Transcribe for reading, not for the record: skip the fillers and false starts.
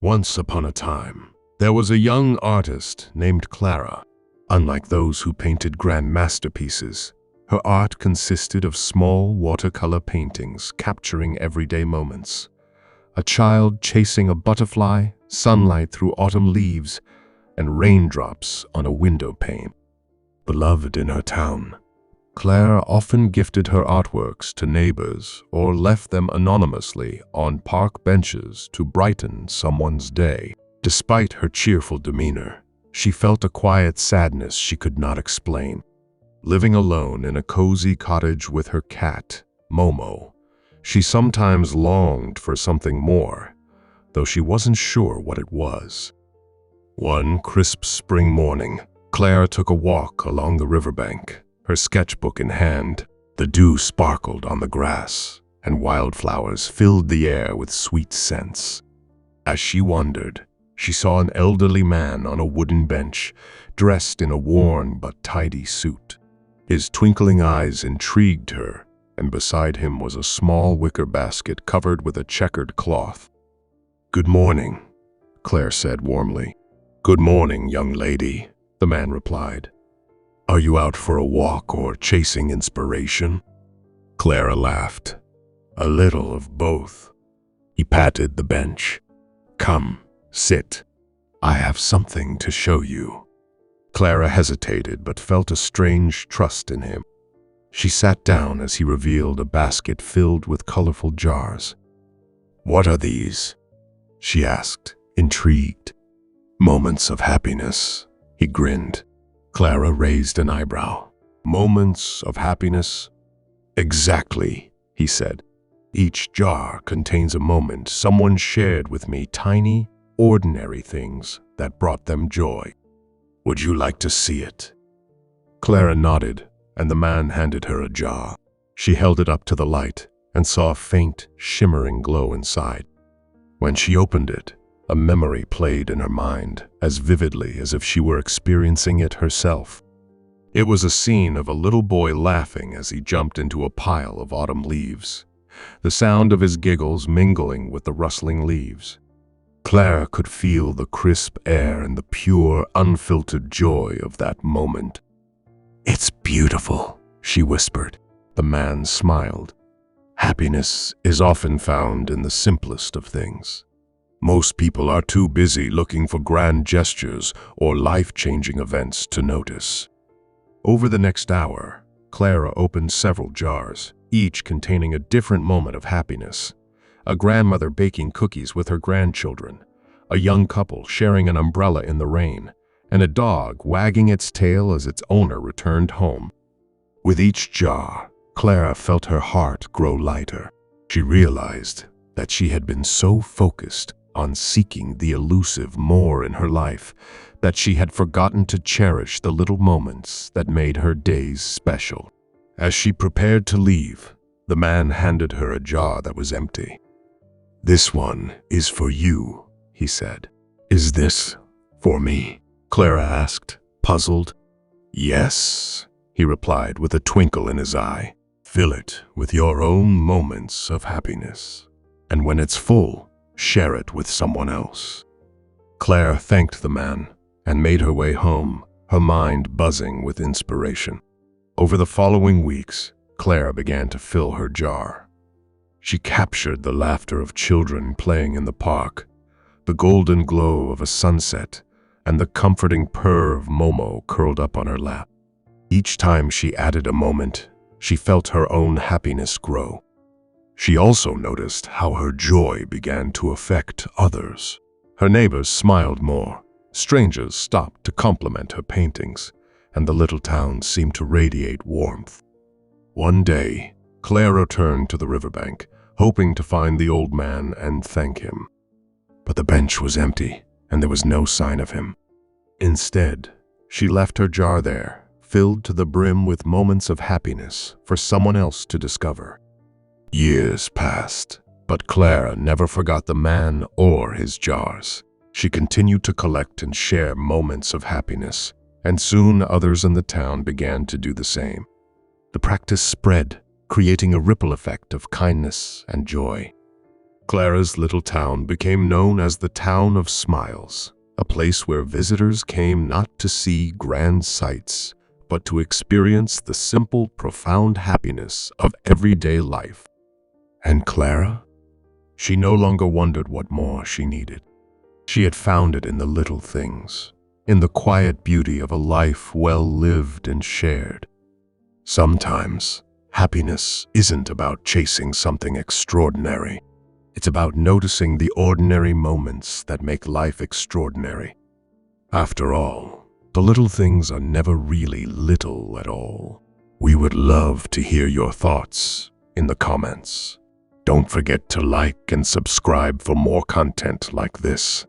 Once upon a time, there was a young artist named Clara. Unlike those who painted grand masterpieces, her art consisted of small watercolor paintings capturing everyday moments. A child chasing a butterfly, sunlight through autumn leaves, and raindrops on a window pane. Beloved in her town, Clara often gifted her artworks to neighbors or left them anonymously on park benches to brighten someone's day. Despite her cheerful demeanor, she felt a quiet sadness she could not explain. Living alone in a cozy cottage with her cat, Momo, she sometimes longed for something more, though she wasn't sure what it was. One crisp spring morning, Clara took a walk along the riverbank, her sketchbook in hand. The dew sparkled on the grass, and wildflowers filled the air with sweet scents. As she wandered, she saw an elderly man on a wooden bench, dressed in a worn but tidy suit. His twinkling eyes intrigued her, and beside him was a small wicker basket covered with a checkered cloth. "Good morning," Claire said warmly. "Good morning, young lady," the man replied. "Are you out for a walk or chasing inspiration?" Clara laughed. "A little of both." He patted the bench. "Come, sit. I have something to show you." Clara hesitated but felt a strange trust in him. She sat down as he revealed a basket filled with colorful jars. "What are these?" she asked, intrigued. "Moments of happiness," he grinned. Clara raised an eyebrow. "Moments of happiness?" "Exactly," he said. "Each jar contains a moment someone shared with me, tiny, ordinary things that brought them joy. Would you like to see it?" Clara nodded, and the man handed her a jar. She held it up to the light and saw a faint, shimmering glow inside. When she opened it, a memory played in her mind as vividly as if she were experiencing it herself. It was a scene of a little boy laughing as he jumped into a pile of autumn leaves, the sound of his giggles mingling with the rustling leaves. Clara could feel the crisp air and the pure, unfiltered joy of that moment. "It's beautiful," she whispered. The man smiled. "Happiness is often found in the simplest of things. Most people are too busy looking for grand gestures or life-changing events to notice." Over the next hour, Clara opened several jars, each containing a different moment of happiness. A grandmother baking cookies with her grandchildren, a young couple sharing an umbrella in the rain, and a dog wagging its tail as its owner returned home. With each jar, Clara felt her heart grow lighter. She realized that she had been so focused on seeking the elusive more in her life that she had forgotten to cherish the little moments that made her days special. As she prepared to leave, the man handed her a jar that was empty. "This one is for you," he said. "Is this for me?" Clara asked, puzzled. "Yes," he replied with a twinkle in his eye. "Fill it with your own moments of happiness, and when it's full, share it with someone else." Claire thanked the man and made her way home, her mind buzzing with inspiration. Over the following weeks, Claire began to fill her jar. She captured the laughter of children playing in the park, the golden glow of a sunset, and the comforting purr of Momo curled up on her lap. Each time she added a moment, she felt her own happiness grow. She also noticed how her joy began to affect others. Her neighbors smiled more, strangers stopped to compliment her paintings, and the little town seemed to radiate warmth. One day, Claire returned to the riverbank, hoping to find the old man and thank him. But the bench was empty, and there was no sign of him. Instead, she left her jar there, filled to the brim with moments of happiness for someone else to discover. Years passed, but Clara never forgot the man or his jars. She continued to collect and share moments of happiness, and soon others in the town began to do the same. The practice spread, creating a ripple effect of kindness and joy. Clara's little town became known as the Town of Smiles, a place where visitors came not to see grand sights, but to experience the simple, profound happiness of everyday life. And Clara? She no longer wondered what more she needed. She had found it in the little things, in the quiet beauty of a life well lived and shared. Sometimes, happiness isn't about chasing something extraordinary. It's about noticing the ordinary moments that make life extraordinary. After all, the little things are never really little at all. We would love to hear your thoughts in the comments. Don't forget to like and subscribe for more content like this.